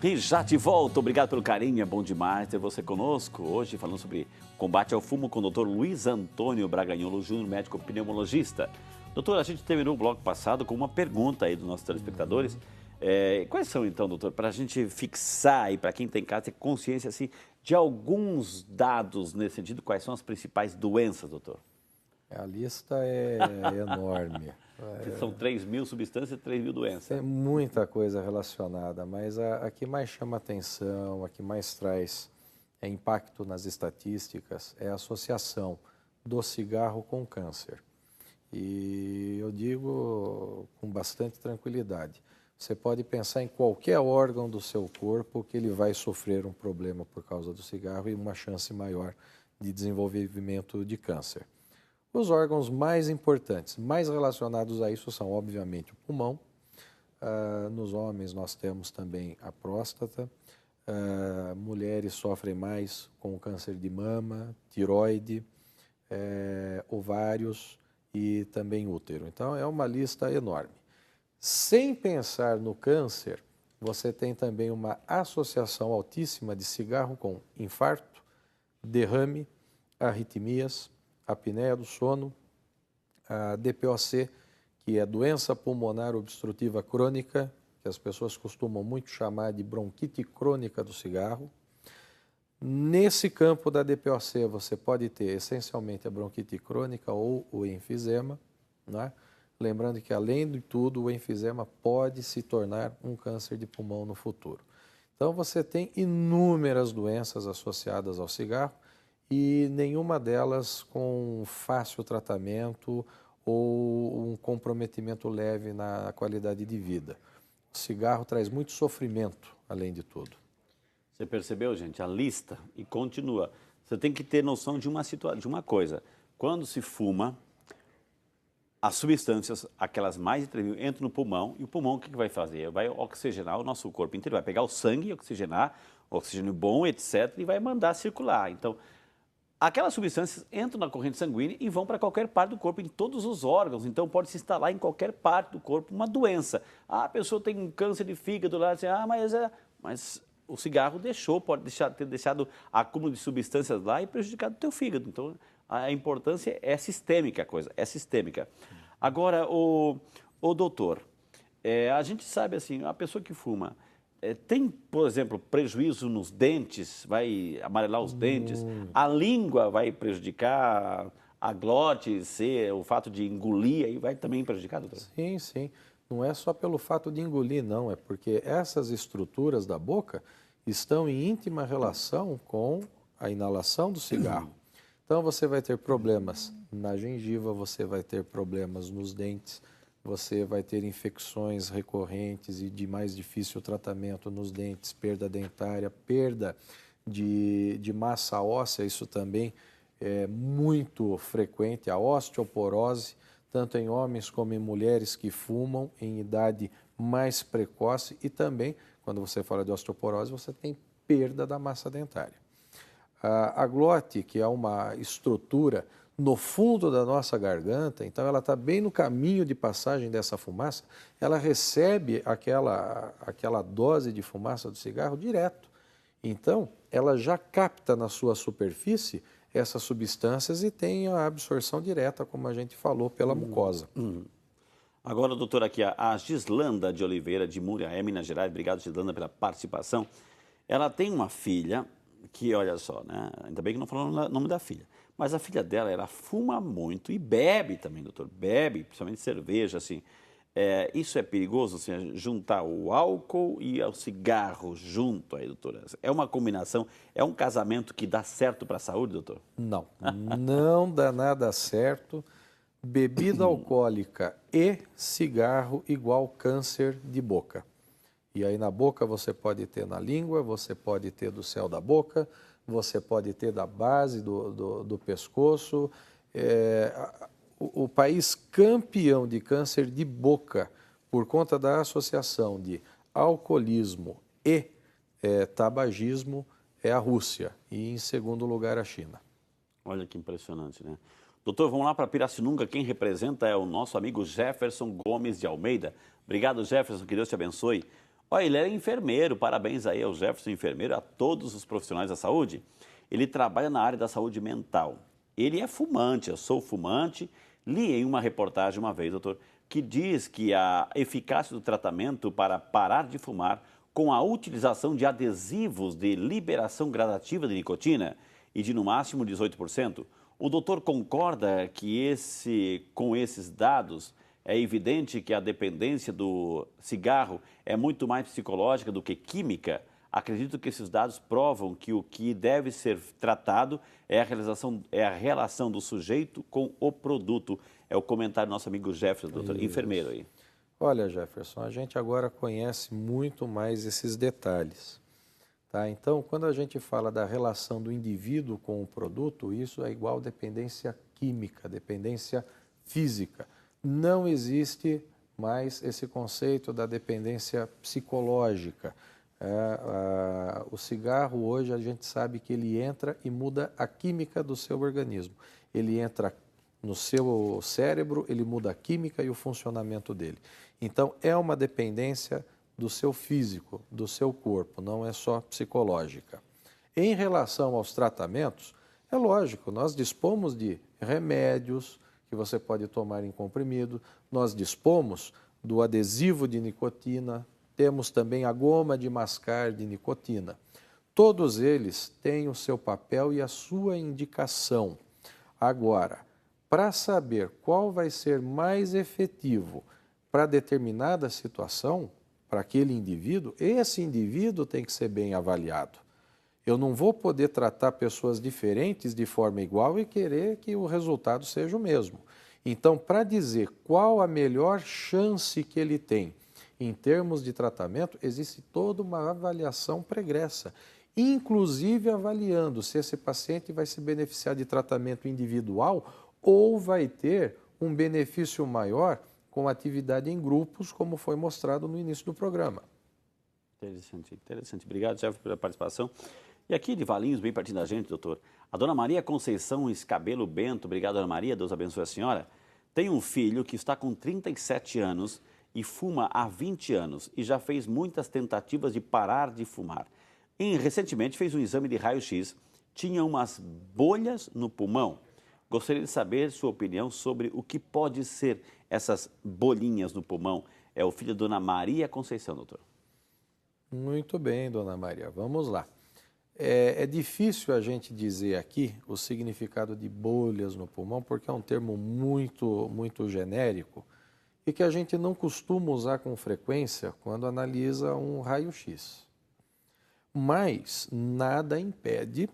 E já de volta, obrigado pelo carinho, é bom demais ter você conosco. Hoje falando sobre combate ao fumo com o Dr. Luiz Antônio Braganholo Júnior, médico pneumologista. Doutor, a gente terminou o bloco passado com uma pergunta aí dos nossos telespectadores. Quais são então, doutor, para a gente fixar aí, para quem tem em casa, ter consciência assim, de alguns dados nesse sentido, quais são as principais doenças, doutor? A lista é enorme. São 3.000 substâncias e 3.000 doenças. Tem muita coisa relacionada, mas a que mais chama atenção, a que mais traz impacto nas estatísticas é a associação do cigarro com câncer. E eu digo com bastante tranquilidade, você pode pensar em qualquer órgão do seu corpo que ele vai sofrer um problema por causa do cigarro e uma chance maior de desenvolvimento de câncer. Os órgãos mais importantes, mais relacionados a isso são, obviamente, o pulmão. Nos homens nós temos também a próstata. Mulheres sofrem mais com o câncer de mama, tiroide, ovários e também útero. Então é uma lista enorme. Sem pensar no câncer, você tem também uma associação altíssima de cigarro com infarto, derrame, arritmias, apneia do sono, a DPOC, que é doença pulmonar obstrutiva crônica, que as pessoas costumam muito chamar de bronquite crônica do cigarro. Nesse campo da DPOC, você pode ter essencialmente a bronquite crônica ou o enfisema, né? Lembrando que, além de tudo, o enfisema pode se tornar um câncer de pulmão no futuro. Então, você tem inúmeras doenças associadas ao cigarro, e nenhuma delas com fácil tratamento ou um comprometimento leve na qualidade de vida. O cigarro traz muito sofrimento, além de tudo. Você percebeu, gente? A lista, e continua. Você tem que ter noção de uma coisa. Quando se fuma, as substâncias, aquelas mais de 3.000, entram no pulmão, e o pulmão o que vai fazer? Vai oxigenar o nosso corpo inteiro, vai pegar o sangue, oxigenar, oxigênio bom, etc., e vai mandar circular. Então, aquelas substâncias entram na corrente sanguínea e vão para qualquer parte do corpo, em todos os órgãos. Então, pode se instalar em qualquer parte do corpo uma doença. A pessoa tem um câncer de fígado lá, assim, mas o cigarro pode ter deixado acúmulo de substâncias lá e prejudicado o teu fígado. Então, a importância é sistêmica, a coisa, é sistêmica. Agora, o doutor, a gente sabe assim, a pessoa que fuma, tem, por exemplo, prejuízo nos dentes, vai amarelar os dentes, a língua vai prejudicar, a glote, o fato de engolir, aí vai também prejudicar, doutor? Sim, sim. Não é só pelo fato de engolir, não. É porque essas estruturas da boca estão em íntima relação com a inalação do cigarro. Então, você vai ter problemas na gengiva, você vai ter problemas nos dentes, você vai ter infecções recorrentes e de mais difícil tratamento nos dentes, perda dentária, perda de massa óssea, isso também é muito frequente, a osteoporose, tanto em homens como em mulheres que fumam em idade mais precoce e também, quando você fala de osteoporose, você tem perda da massa dentária. A glote, que é uma estrutura no fundo da nossa garganta, então ela está bem no caminho de passagem dessa fumaça, ela recebe aquela dose de fumaça do cigarro direto. Então, ela já capta na sua superfície essas substâncias e tem a absorção direta, como a gente falou, pela mucosa. Agora, doutor, aqui a Gislanda de Oliveira, de Muriaé, Minas Gerais, obrigado, Gislanda, pela participação. Ela tem uma filha que, olha só, né? Ainda bem que não falou o nome da filha, mas a filha dela, ela fuma muito e bebe também, doutor, bebe, principalmente cerveja, assim. Isso é perigoso, assim, juntar o álcool e o cigarro junto aí, doutora? É uma combinação, é um casamento que dá certo para a saúde, doutor? Não, não dá nada certo. Bebida alcoólica e cigarro igual câncer de boca. E aí na boca você pode ter na língua, você pode ter do céu da boca, você pode ter da base do pescoço. O país campeão de câncer de boca, por conta da associação de alcoolismo e tabagismo, é a Rússia. E em segundo lugar a China. Olha que impressionante, né? Doutor, vamos lá para Pirassununga. Quem representa é o nosso amigo Jefferson Gomes de Almeida. Obrigado, Jefferson, que Deus te abençoe. Olha, ele é enfermeiro, parabéns aí ao Jefferson, enfermeiro, a todos os profissionais da saúde. Ele trabalha na área da saúde mental. Ele é fumante, eu sou fumante. Li em uma reportagem uma vez, doutor, que diz que a eficácia do tratamento para parar de fumar com a utilização de adesivos de liberação gradativa de nicotina e de no máximo 18%. O doutor concorda que com esses dados é evidente que a dependência do cigarro é muito mais psicológica do que química? Acredito que esses dados provam que o que deve ser tratado é a relação do sujeito com o produto. É o comentário do nosso amigo Jefferson, doutor, Isso. enfermeiro aí. Olha, Jefferson, a gente agora conhece muito mais esses detalhes. Tá? Então, quando a gente fala da relação do indivíduo com o produto, isso é igual dependência química, dependência física. Não existe mais esse conceito da dependência psicológica. O cigarro hoje a gente sabe que ele entra e muda a química do seu organismo. Ele entra no seu cérebro, ele muda a química e o funcionamento dele. Então, é uma dependência do seu físico, do seu corpo, não é só psicológica. Em relação aos tratamentos, é lógico, nós dispomos de remédios que você pode tomar em comprimido, nós dispomos do adesivo de nicotina, temos também a goma de mascar de nicotina. Todos eles têm o seu papel e a sua indicação. Agora, para saber qual vai ser mais efetivo para determinada situação, para aquele indivíduo, esse indivíduo tem que ser bem avaliado. Eu não vou poder tratar pessoas diferentes de forma igual e querer que o resultado seja o mesmo. Então, para dizer qual a melhor chance que ele tem em termos de tratamento, existe toda uma avaliação pregressa, inclusive avaliando se esse paciente vai se beneficiar de tratamento individual ou vai ter um benefício maior com atividade em grupos, como foi mostrado no início do programa. Interessante, interessante. Obrigado, Jefferson, pela participação. E aqui de Valinhos, bem pertinho da gente, doutor, a dona Maria Conceição Escabelo Bento, obrigado, dona Maria, Deus abençoe a senhora, tem um filho que está com 37 anos e fuma há 20 anos e já fez muitas tentativas de parar de fumar. Recentemente fez um exame de raio-x, tinha umas bolhas no pulmão. Gostaria de saber sua opinião sobre o que pode ser essas bolinhas no pulmão. É o filho da dona Maria Conceição, doutor. Muito bem, dona Maria. Vamos lá. É difícil a gente dizer aqui o significado de bolhas no pulmão, porque é um termo muito genérico e que a gente não costuma usar com frequência quando analisa um raio-x. Mas nada impede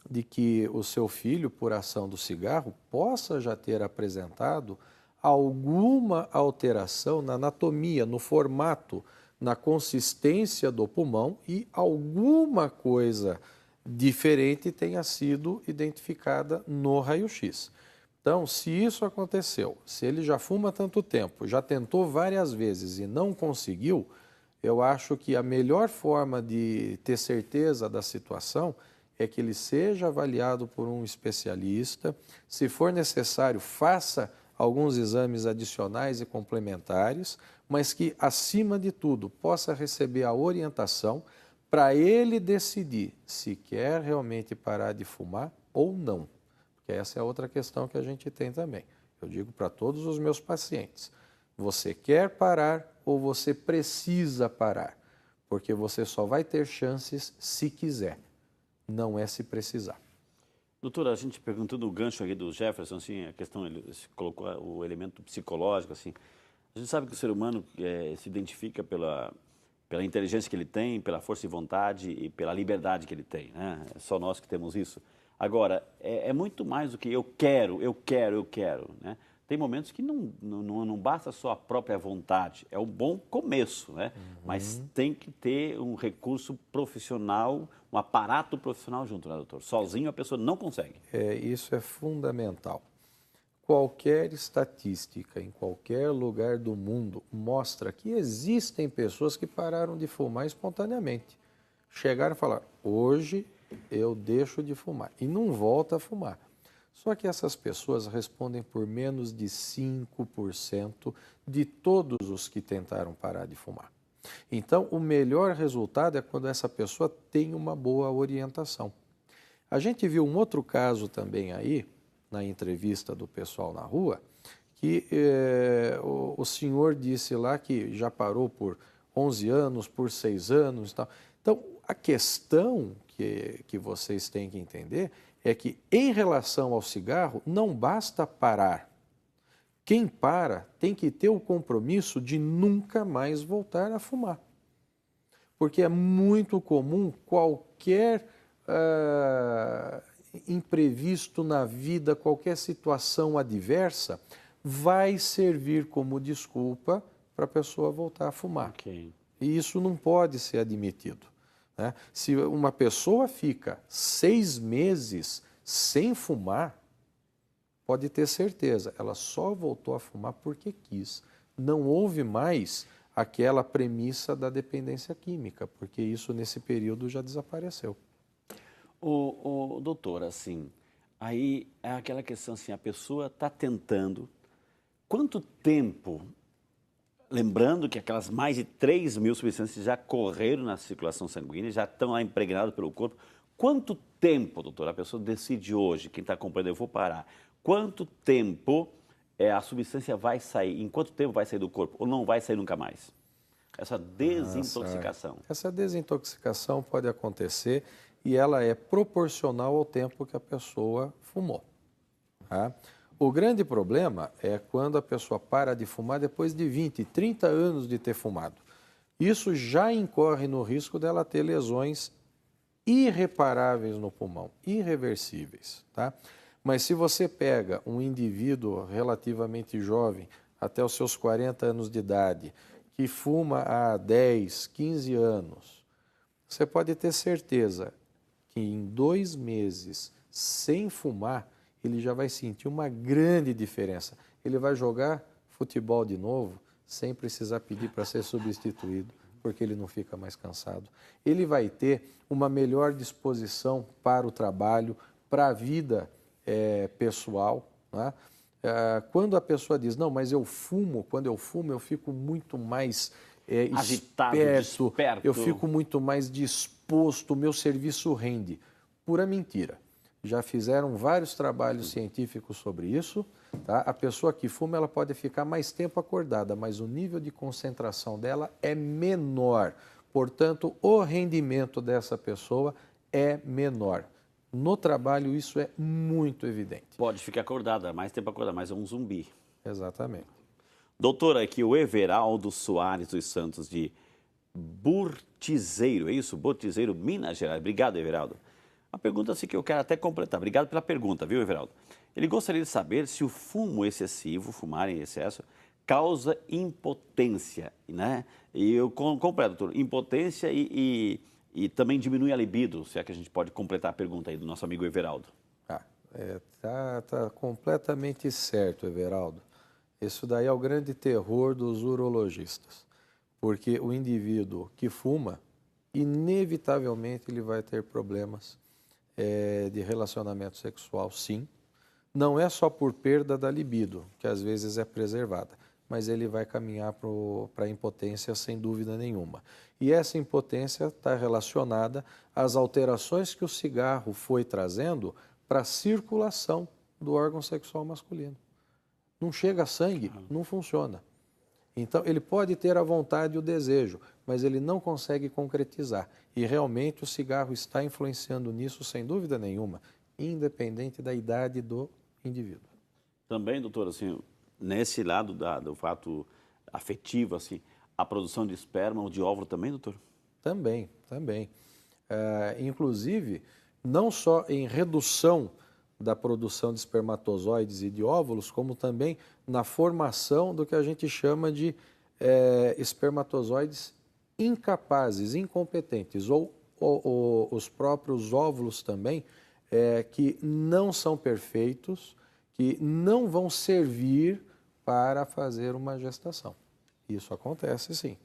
de que o seu filho, por ação do cigarro, possa já ter apresentado alguma alteração na anatomia, no formato, na consistência do pulmão e alguma coisa diferente tenha sido identificada no raio-x. Então, se isso aconteceu, se ele já fuma há tanto tempo, já tentou várias vezes e não conseguiu, eu acho que a melhor forma de ter certeza da situação é que ele seja avaliado por um especialista. Se for necessário, faça alguns exames adicionais e complementares, mas que, acima de tudo, possa receber a orientação para ele decidir se quer realmente parar de fumar ou não. Porque essa é outra questão que a gente tem também. Eu digo para todos os meus pacientes, você quer parar ou você precisa parar? Porque você só vai ter chances se quiser, não é se precisar. Doutora, a gente perguntou no gancho aqui do Jefferson, assim, a questão, ele colocou o elemento psicológico, assim. A gente sabe que o ser humano se identifica pela inteligência que ele tem, pela força de vontade e pela liberdade que ele tem, né? É só nós que temos isso. Agora, é muito mais do que eu quero, né? Tem momentos que não basta só a própria vontade, é um bom começo, né? Mas tem que ter um recurso profissional, um aparato profissional junto, né, doutor? Sozinho a pessoa não consegue. Isso é fundamental. Qualquer estatística em qualquer lugar do mundo mostra que existem pessoas que pararam de fumar espontaneamente. Chegaram e falaram, hoje eu deixo de fumar, e não volta a fumar. Só que essas pessoas respondem por menos de 5% de todos os que tentaram parar de fumar. Então, o melhor resultado é quando essa pessoa tem uma boa orientação. A gente viu um outro caso também aí, na entrevista do pessoal na rua, que o senhor disse lá que já parou por 11 anos, por 6 anos e tal. Então, a questão que vocês têm que entender é que, em relação ao cigarro, não basta parar. Quem para tem que ter o compromisso de nunca mais voltar a fumar. Porque é muito comum qualquer imprevisto na vida, qualquer situação adversa, vai servir como desculpa para a pessoa voltar a fumar. Ok. E isso não pode ser admitido, né? Se uma pessoa fica 6 meses sem fumar, pode ter certeza, ela só voltou a fumar porque quis. Não houve mais aquela premissa da dependência química, porque isso nesse período já desapareceu. Doutor, assim, aí é aquela questão assim, a pessoa está tentando, quanto tempo, lembrando que aquelas mais de 3 mil substâncias já correram na circulação sanguínea, já estão lá impregnadas pelo corpo, quanto tempo, doutor, a pessoa decide hoje, quem está acompanhando, eu vou parar, quanto tempo a substância vai sair, em quanto tempo vai sair do corpo, ou não vai sair nunca mais? Essa desintoxicação. Essa desintoxicação pode acontecer e ela é proporcional ao tempo que a pessoa fumou. Tá? O grande problema é quando a pessoa para de fumar depois de 20, 30 anos de ter fumado. Isso já incorre no risco dela ter lesões irreparáveis no pulmão, irreversíveis. Tá? Mas se você pega um indivíduo relativamente jovem, até os seus 40 anos de idade, que fuma há 10, 15 anos, você pode ter certeza que em 2 meses, sem fumar, ele já vai sentir uma grande diferença. Ele vai jogar futebol de novo, sem precisar pedir para ser substituído, porque ele não fica mais cansado. Ele vai ter uma melhor disposição para o trabalho, para a vida pessoal, né? Quando a pessoa diz, não, mas eu fumo, quando eu fumo eu fico muito mais agitado, desperto, eu fico muito mais disposto, o meu serviço rende. Pura mentira. Já fizeram vários trabalhos científicos sobre isso. Tá? A pessoa que fuma ela pode ficar mais tempo acordada, mas o nível de concentração dela é menor. Portanto, o rendimento dessa pessoa é menor. No trabalho, isso é muito evidente. Pode ficar acordada, mais tempo acordada, mas é um zumbi. Exatamente. Doutor, aqui o Everaldo Soares dos Santos, de Burtizeiro, é isso? Burtizeiro, Minas Gerais. Obrigado, Everaldo. Uma pergunta assim que eu quero até completar. Obrigado pela pergunta, viu, Everaldo? Ele gostaria de saber se o fumo excessivo, fumar em excesso, causa impotência, né? E eu completo, doutor, impotência e também diminui a libido, se é que a gente pode completar a pergunta aí do nosso amigo Everaldo. Tá completamente certo, Everaldo. Isso daí é o grande terror dos urologistas, porque o indivíduo que fuma, inevitavelmente ele vai ter problemas de relacionamento sexual, sim. Não é só por perda da libido, que às vezes é preservada, mas ele vai caminhar para a impotência sem dúvida nenhuma. E essa impotência está relacionada às alterações que o cigarro foi trazendo para a circulação do órgão sexual masculino. Não chega sangue, não funciona. Então, ele pode ter a vontade e o desejo, mas ele não consegue concretizar. E realmente o cigarro está influenciando nisso, sem dúvida nenhuma, independente da idade do indivíduo. Também, doutor, assim, nesse lado do fato afetivo, assim, a produção de esperma ou de óvulo também, doutor? Também. Inclusive, não só em redução da produção de espermatozoides e de óvulos, como também na formação do que a gente chama de espermatozoides incapazes, incompetentes, ou os próprios óvulos também, que não são perfeitos, que não vão servir para fazer uma gestação. Isso acontece, sim.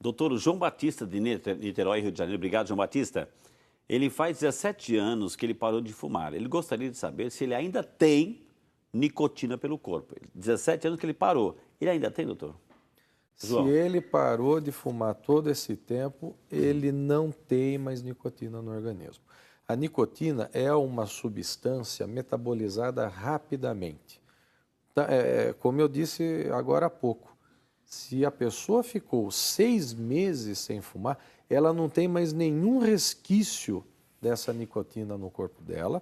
Doutor João Batista, de Niterói, Rio de Janeiro. Obrigado, João Batista. Ele faz 17 anos que ele parou de fumar. Ele gostaria de saber se ele ainda tem nicotina pelo corpo. 17 anos que ele parou. Ele ainda tem, doutor? Se João. ele parou de fumar todo esse tempo, ele não tem mais nicotina no organismo. A nicotina é uma substância metabolizada rapidamente. Como eu disse agora há pouco, se a pessoa ficou 6 meses sem fumar, ela não tem mais nenhum resquício dessa nicotina no corpo dela,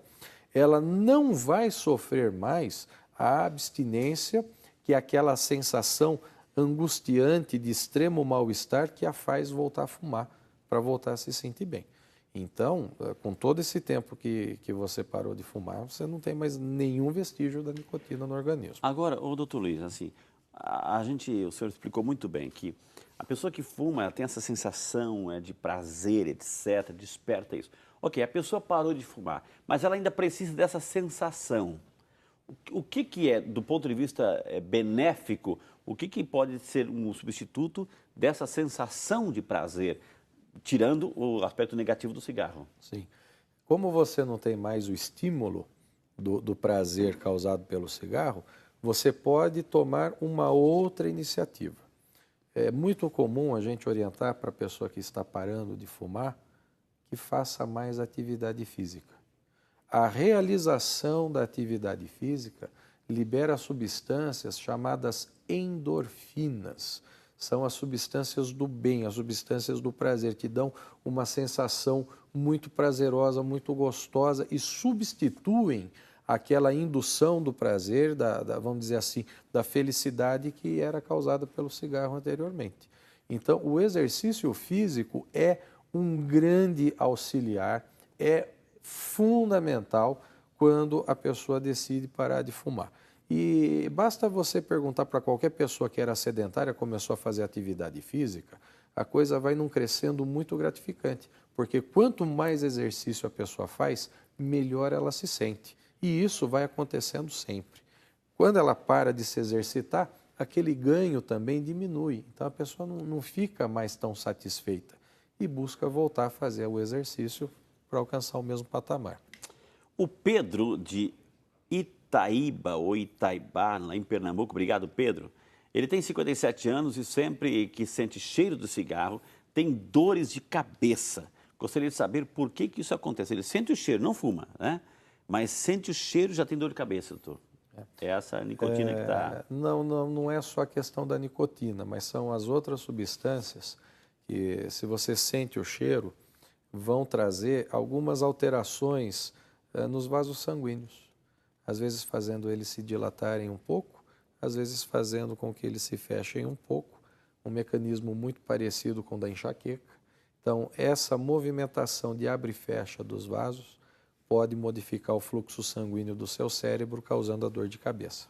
ela não vai sofrer mais a abstinência, que é aquela sensação angustiante de extremo mal-estar que a faz voltar a fumar, para voltar a se sentir bem. Então, com todo esse tempo que você parou de fumar, você não tem mais nenhum vestígio da nicotina no organismo. Agora, doutor Luiz, assim, o senhor explicou muito bem que a pessoa que fuma, ela tem essa sensação de prazer, etc., desperta isso. Ok, a pessoa parou de fumar, mas ela ainda precisa dessa sensação. O que é, do ponto de vista benéfico, o que pode ser um substituto dessa sensação de prazer, tirando o aspecto negativo do cigarro? Sim. Como você não tem mais o estímulo do prazer causado pelo cigarro, você pode tomar uma outra iniciativa. É muito comum a gente orientar para a pessoa que está parando de fumar que faça mais atividade física. A realização da atividade física libera substâncias chamadas endorfinas. São as substâncias do bem, as substâncias do prazer, que dão uma sensação muito prazerosa, muito gostosa e substituem aquela indução do prazer, vamos dizer assim, da felicidade que era causada pelo cigarro anteriormente. Então, o exercício físico é um grande auxiliar, é fundamental quando a pessoa decide parar de fumar. E basta você perguntar para qualquer pessoa que era sedentária, começou a fazer atividade física, a coisa vai num crescendo muito gratificante, porque quanto mais exercício a pessoa faz, melhor ela se sente. E isso vai acontecendo sempre. Quando ela para de se exercitar, aquele ganho também diminui. Então a pessoa não fica mais tão satisfeita e busca voltar a fazer o exercício para alcançar o mesmo patamar. O Pedro de Itaíba, ou Itaibá, lá em Pernambuco, obrigado Pedro, ele tem 57 anos e sempre que sente cheiro do cigarro, tem dores de cabeça. Gostaria de saber por que isso acontece. Ele sente o cheiro, não fuma, né? Mas sente o cheiro e já tem dor de cabeça, doutor. É essa nicotina que está... Não é só a questão da nicotina, mas são as outras substâncias que, se você sente o cheiro, vão trazer algumas alterações nos vasos sanguíneos. Às vezes fazendo eles se dilatarem um pouco, às vezes fazendo com que eles se fechem um pouco, um mecanismo muito parecido com o da enxaqueca. Então, essa movimentação de abre e fecha dos vasos pode modificar o fluxo sanguíneo do seu cérebro, causando a dor de cabeça.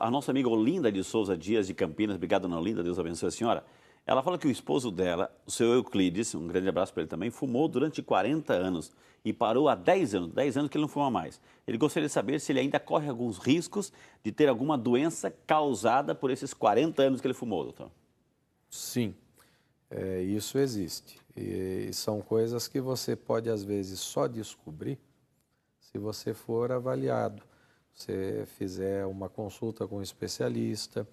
A nossa amiga Olinda de Souza Dias, de Campinas, obrigado, dona Olinda, Deus abençoe a senhora. Ela fala que o esposo dela, o seu Euclides, um grande abraço para ele também, fumou durante 40 anos e parou há 10 anos que ele não fuma mais. Ele gostaria de saber se ele ainda corre alguns riscos de ter alguma doença causada por esses 40 anos que ele fumou, doutor. Sim, isso existe. E são coisas que você pode, às vezes, só descobrir se você for avaliado. Você fizer uma consulta com um especialista,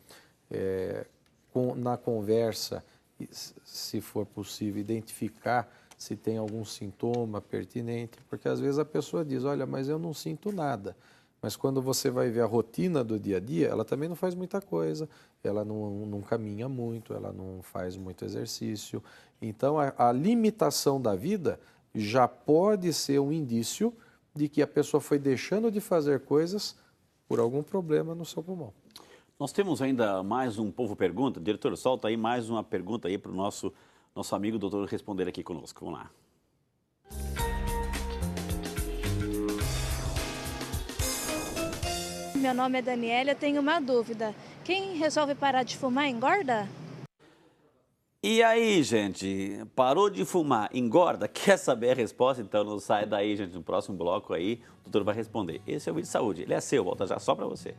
na conversa, se for possível, identificar se tem algum sintoma pertinente, porque às vezes a pessoa diz, olha, mas eu não sinto nada. Mas quando você vai ver a rotina do dia a dia, ela também não faz muita coisa, ela não caminha muito, ela não faz muito exercício. Então, a limitação da vida já pode ser um indício de que a pessoa foi deixando de fazer coisas por algum problema no seu pulmão. Nós temos ainda mais um povo pergunta. Diretor, solta aí mais uma pergunta aí para o nosso amigo doutor responder aqui conosco. Vamos lá. Meu nome é Daniela, eu tenho uma dúvida. Quem resolve parar de fumar engorda? E aí, gente, parou de fumar, engorda? Quer saber a resposta? Então não sai daí, gente, no próximo bloco aí, o doutor vai responder. Esse é o Vídeo de Saúde, ele é seu, volta já só para você.